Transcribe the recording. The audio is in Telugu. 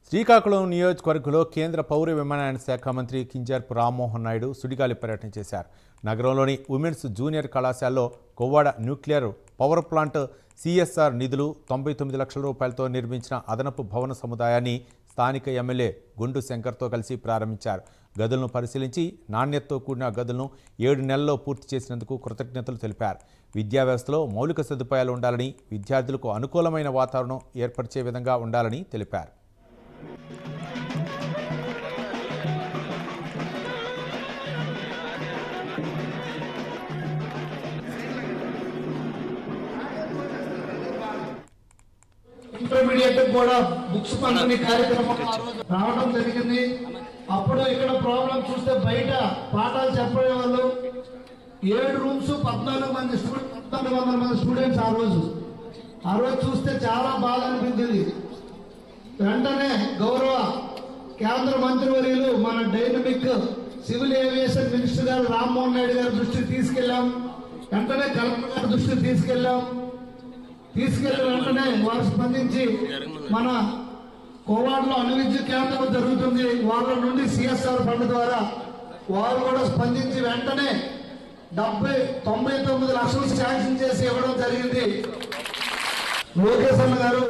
శ్రీకాకుళం నియోజకవర్గంలో కేంద్ర పౌర విమానయాన శాఖ మంత్రి కింజరాపు రామ్మోహన్ నాయుడు సుడిగాలి పర్యటన చేశారు. నగరంలోని ఉమెన్స్ జూనియర్ కళాశాలలో Kovvada nuclear power plant CSR నిధులు 99 లక్షల రూపాయలతో నిర్మించిన అదనపు భవన సముదాయాన్ని స్థానిక ఎమ్మెల్యే గుండు శంకర్తో కలిసి ప్రారంభించారు. గదులను పరిశీలించి నాణ్యతతో కూడిన గదులను 7 నెలల్లో పూర్తి చేసినందుకు కృతజ్ఞతలు తెలిపారు. విద్యా వ్యవస్థలో మౌలిక సదుపాయాలు ఉండాలని, విద్యార్థులకు అనుకూలమైన వాతావరణం ఏర్పరిచే విధంగా ఉండాలని తెలిపారు. ఇంటర్మీడియట్ కూడా బుక్స్ పంపిణీ కార్యక్రమం రావడం జరిగింది. అప్పుడు ఇక్కడ ప్రాబ్లం చూస్తే బయట పాఠాలు చెప్పే వాళ్ళు 7 రూమ్స్ 14 మంది 1400 మంది స్టూడెంట్స్ ఆ రోజు చూస్తే చాలా బాధ అనిపించింది. వెంటనే గౌరవ కేంద్ర మంత్రివర్యులు మన డైనమిక్ సివిల్ ఏవియేషన్ మినిస్టర్ గారు రామ్మోహన్ నాయుడు గారి దృష్టికి తీసుకెళ్లాం. వెంటనే కలెక్టర్ గారి దృష్టికి తీసుకెళ్లి వెంటనే వారు స్పందించి మన కోవాడలో అణు విద్యుత్ కేంద్రం జరుగుతుంది, వాళ్ళ నుండి సిఎస్ఆర్ ఫండ్ ద్వారా వారు కూడా స్పందించి వెంటనే 99 లక్షలు శాంక్షన్ చేసి ఇవ్వడం జరిగింది. లోకేష్ అన్న గారు